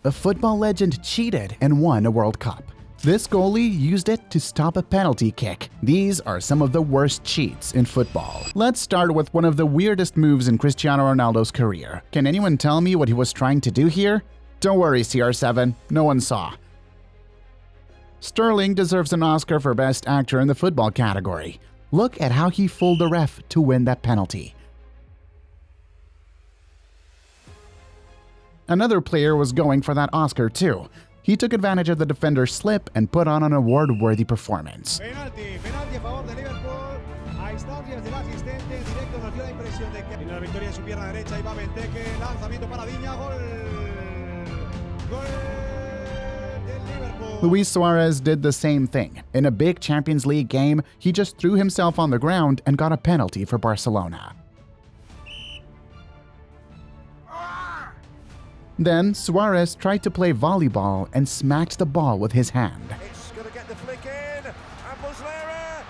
a football legend cheated and won a World Cup. This goalie used it to stop a penalty kick. These are some of the worst cheats in football. Let's start with one of the weirdest moves in Cristiano Ronaldo's career. Can anyone tell me what he was trying to do here? Don't worry, CR7, no one saw. Sterling deserves an Oscar for Best Actor in the football category. Look at how he fooled the ref to win that penalty. Another player was going for that Oscar too. He took advantage of the defender's slip and put on an award-worthy performance. Penalti a favor de Liverpool. A instancias del asistente directo nos dio la impresión de que la victoria en su pierna derecha y va Benteke, lanzamiento para Diña, gol. Gol del Liverpool. Luis Suarez did the same thing. In a big Champions League game, he just threw himself on the ground and got a penalty for Barcelona. Then, Suarez tried to play volleyball and smacked the ball with his hand. It's going to get the flick in, and Muslera,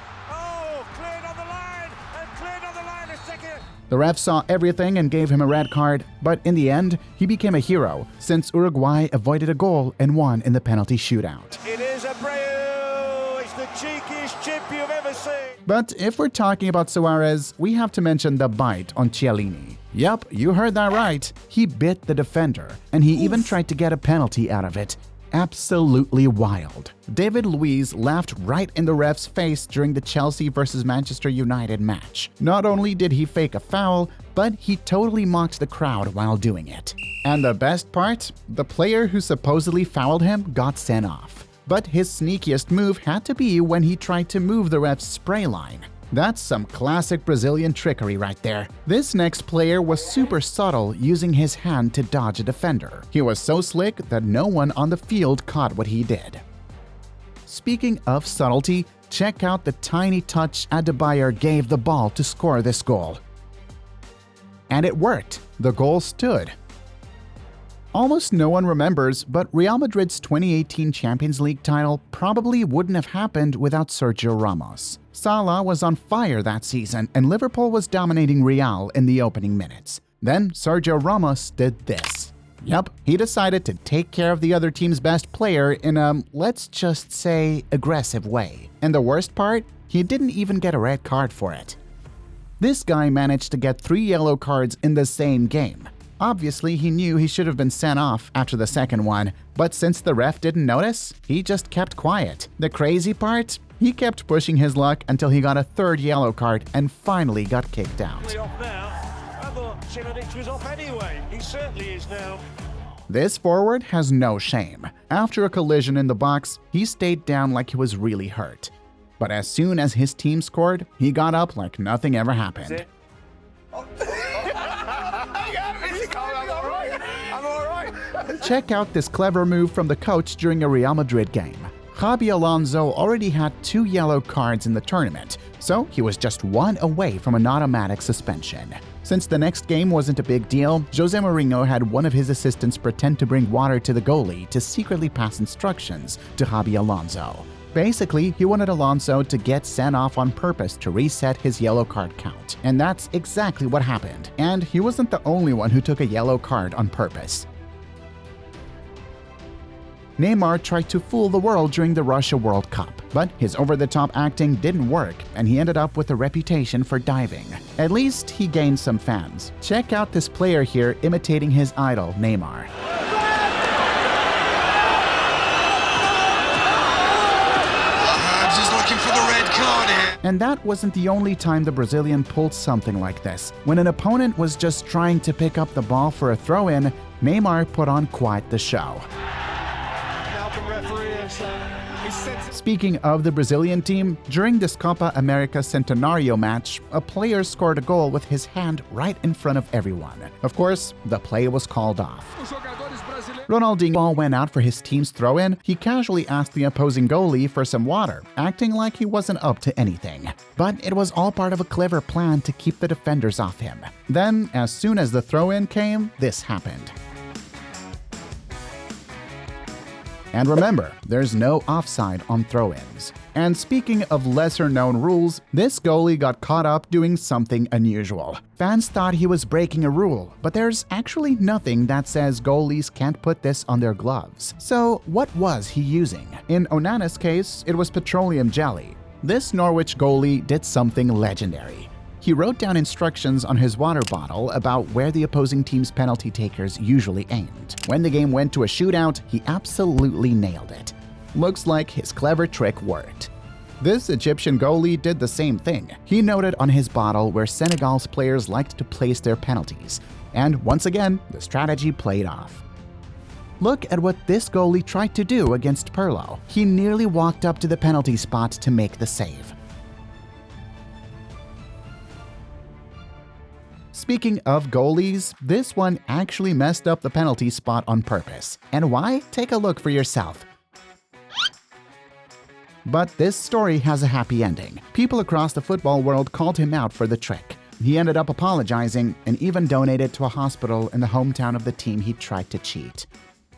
cleared on the line, and cleared on the line a second. The ref saw everything and gave him a red card, but in the end, he became a hero since Uruguay avoided a goal and won in the penalty shootout. It is Abreu, it's the cheekiest chip you've ever seen. But if we're talking about Suarez, we have to mention the bite on Chiellini. Yep, you heard that right. He bit the defender, and he even tried to get a penalty out of it. Absolutely wild. David Luiz laughed right in the ref's face during the Chelsea vs Manchester United match. Not only did he fake a foul, but he totally mocked the crowd while doing it. And the best part? The player who supposedly fouled him got sent off. But his sneakiest move had to be when he tried to move the ref's spray line. That's some classic Brazilian trickery right there. This next player was super subtle, using his hand to dodge a defender. He was so slick that no one on the field caught what he did. Speaking of subtlety, check out the tiny touch Adebayor gave the ball to score this goal. And it worked. The goal stood. Almost no one remembers, but Real Madrid's 2018 Champions League title probably wouldn't have happened without Sergio Ramos. Salah was on fire that season, and Liverpool was dominating Real in the opening minutes. Then Sergio Ramos did this. Yup, he decided to take care of the other team's best player in a, let's just say, aggressive way. And the worst part? He didn't even get a red card for it. This guy managed to get 3 yellow cards in the same game. Obviously, he knew he should have been sent off after the second one, but since the ref didn't notice, he just kept quiet. The crazy part? He kept pushing his luck until he got a 3rd yellow card and finally got kicked out. Off now. I thought Cilic was off anyway. He certainly is now. This forward has no shame. After a collision in the box, he stayed down like he was really hurt. But as soon as his team scored, he got up like nothing ever happened. Check out this clever move from the coach during a Real Madrid game. Xabi Alonso already had 2 yellow cards in the tournament, so he was just 1 away from an automatic suspension. Since the next game wasn't a big deal, Jose Mourinho had one of his assistants pretend to bring water to the goalie to secretly pass instructions to Xabi Alonso. Basically, he wanted Alonso to get sent off on purpose to reset his yellow card count. And that's exactly what happened. And he wasn't the only one who took a yellow card on purpose. Neymar tried to fool the world during the Russia World Cup, but his over-the-top acting didn't work and he ended up with a reputation for diving. At least he gained some fans. Check out this player here imitating his idol, Neymar. Just looking for the red card here. And that wasn't the only time the Brazilian pulled something like this. When an opponent was just trying to pick up the ball for a throw-in, Neymar put on quite the show. Speaking of the Brazilian team, during this Copa America Centenario match, a player scored a goal with his hand right in front of everyone. Of course, the play was called off. Ronaldinho ball went out for his team's throw-in. He casually asked the opposing goalie for some water, acting like he wasn't up to anything. But it was all part of a clever plan to keep the defenders off him. Then, as soon as the throw-in came, this happened. And remember, there's no offside on throw-ins. And speaking of lesser-known rules, this goalie got caught up doing something unusual. Fans thought he was breaking a rule, but there's actually nothing that says goalies can't put this on their gloves. So what was he using? In Onana's case, it was petroleum jelly. This Norwich goalie did something legendary. He wrote down instructions on his water bottle about where the opposing team's penalty takers usually aimed. When the game went to a shootout, he absolutely nailed it. Looks like his clever trick worked. This Egyptian goalie did the same thing. He noted on his bottle where Senegal's players liked to place their penalties. And once again, the strategy played off. Look at what this goalie tried to do against Pirlo. He nearly walked up to the penalty spot to make the save. Speaking of goalies, this one actually messed up the penalty spot on purpose. And why? Take a look for yourself. But this story has a happy ending. People across the football world called him out for the trick. He ended up apologizing and even donated to a hospital in the hometown of the team he tried to cheat.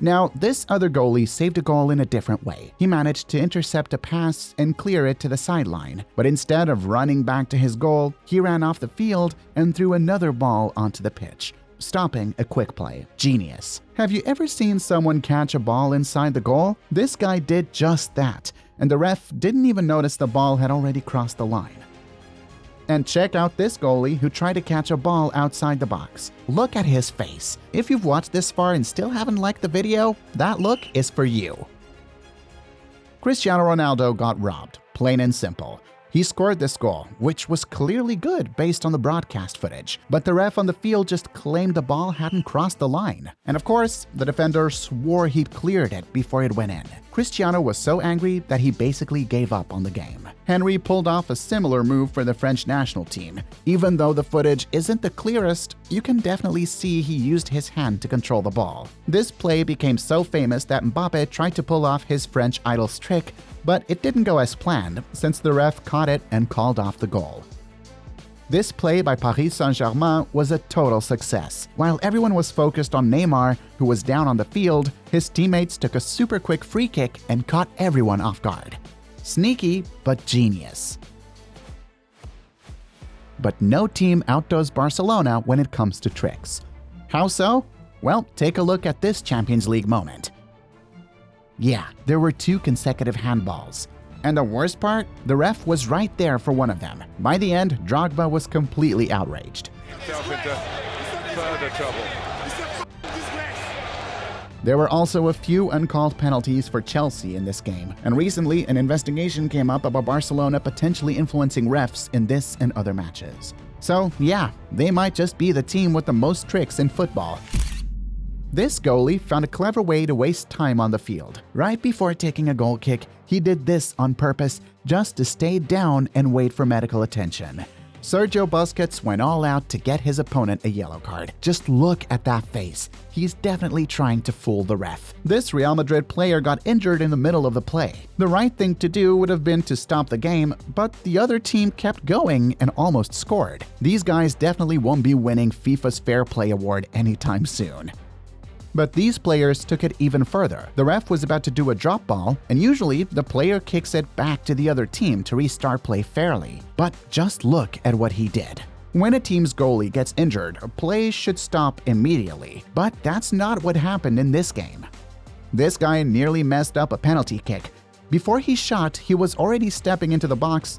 Now, this other goalie saved a goal in a different way. He managed to intercept a pass and clear it to the sideline, but instead of running back to his goal, he ran off the field and threw another ball onto the pitch, stopping a quick play. Genius. Have you ever seen someone catch a ball inside the goal? This guy did just that, and the ref didn't even notice the ball had already crossed the line. And check out this goalie who tried to catch a ball outside the box. Look at his face. If you've watched this far and still haven't liked the video, that look is for you. Cristiano Ronaldo got robbed, plain and simple. He scored this goal, which was clearly good based on the broadcast footage, but the ref on the field just claimed the ball hadn't crossed the line. And of course, the defender swore he'd cleared it before it went in. Cristiano was so angry that he basically gave up on the game. Henry pulled off a similar move for the French national team. Even though the footage isn't the clearest, you can definitely see he used his hand to control the ball. This play became so famous that Mbappe tried to pull off his French idol's trick, but it didn't go as planned since the ref caught it and called off the goal. This play by Paris Saint-Germain was a total success. While everyone was focused on Neymar, who was down on the field, his teammates took a super quick free kick and caught everyone off guard. Sneaky, but genius. But no team outdoes Barcelona when it comes to tricks. How so? Well, take a look at this Champions League moment. Yeah, there were 2 consecutive handballs. And the worst part? The ref was right there for one of them. By the end, Drogba was completely outraged. There were also a few uncalled penalties for Chelsea in this game, and recently an investigation came up about Barcelona potentially influencing refs in this and other matches. So yeah, they might just be the team with the most tricks in football. This goalie found a clever way to waste time on the field. Right before taking a goal kick, he did this on purpose just to stay down and wait for medical attention. Sergio Busquets went all out to get his opponent a yellow card. Just look at that face. He's definitely trying to fool the ref. This Real Madrid player got injured in the middle of the play. The right thing to do would have been to stop the game, but the other team kept going and almost scored. These guys definitely won't be winning FIFA's Fair Play Award anytime soon. But these players took it even further. The ref was about to do a drop ball, and usually the player kicks it back to the other team to restart play fairly. But just look at what he did. When a team's goalie gets injured, play should stop immediately. But that's not what happened in this game. This guy nearly messed up a penalty kick. Before he shot, he was already stepping into the box,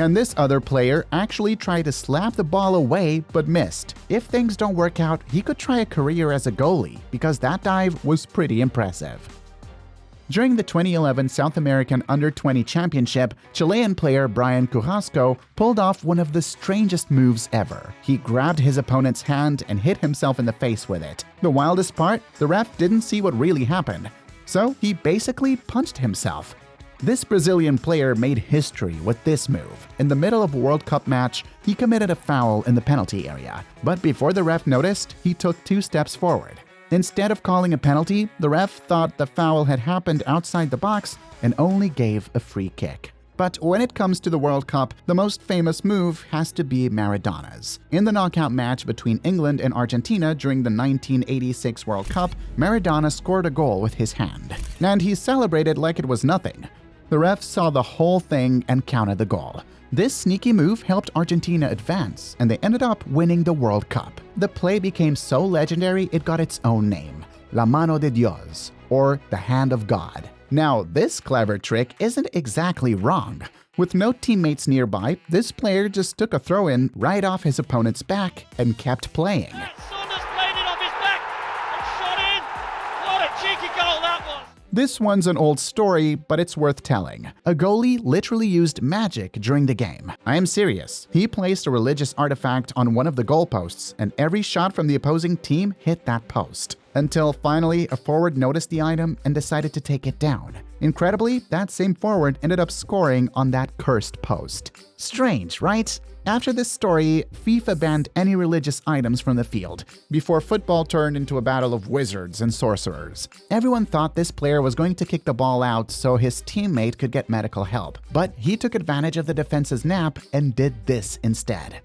and this other player actually tried to slap the ball away but missed. If things don't work out, he could try a career as a goalie because that dive was pretty impressive. During the 2011 South American Under-20 Championship, Chilean player Brian Carrasco pulled off one of the strangest moves ever. He grabbed his opponent's hand and hit himself in the face with it. The wildest part? The ref didn't see what really happened, so he basically punched himself. This Brazilian player made history with this move. In the middle of a World Cup match, he committed a foul in the penalty area, but before the ref noticed, he took 2 steps forward. Instead of calling a penalty, the ref thought the foul had happened outside the box and only gave a free kick. But when it comes to the World Cup, the most famous move has to be Maradona's. In the knockout match between England and Argentina during the 1986 World Cup, Maradona scored a goal with his hand, and he celebrated like it was nothing. The ref saw the whole thing and counted the goal. This sneaky move helped Argentina advance, and they ended up winning the World Cup. The play became so legendary it got its own name, La Mano de Dios, or the Hand of God. Now, this clever trick isn't exactly wrong. With no teammates nearby, this player just took a throw-in right off his opponent's back and kept playing. Saunders played it off his back and shot in. What a cheeky goal that was! This one's an old story, but it's worth telling. A goalie literally used magic during the game. I am serious. He placed a religious artifact on one of the goalposts, and every shot from the opposing team hit that post. Until finally, a forward noticed the item and decided to take it down. Incredibly, that same forward ended up scoring on that cursed post. Strange, right? After this story, FIFA banned any religious items from the field, before football turned into a battle of wizards and sorcerers. Everyone thought this player was going to kick the ball out so his teammate could get medical help, but he took advantage of the defense's nap and did this instead.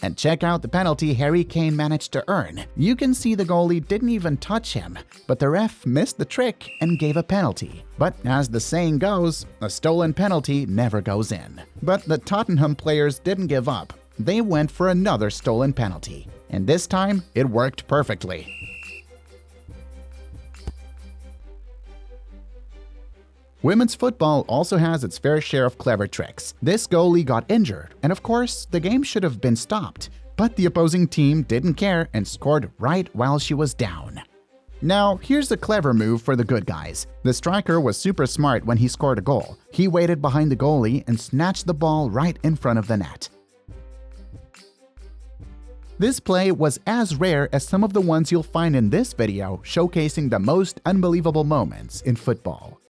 And check out the penalty Harry Kane managed to earn. You can see the goalie didn't even touch him, but the ref missed the trick and gave a penalty. But as the saying goes, a stolen penalty never goes in. But the Tottenham players didn't give up. They went for another stolen penalty. And this time, it worked perfectly. Women's football also has its fair share of clever tricks. This goalie got injured, and of course, the game should have been stopped. But the opposing team didn't care and scored right while she was down. Now, here's a clever move for the good guys. The striker was super smart when he scored a goal. He waited behind the goalie and snatched the ball right in front of the net. This play was as rare as some of the ones you'll find in this video, showcasing the most unbelievable moments in football.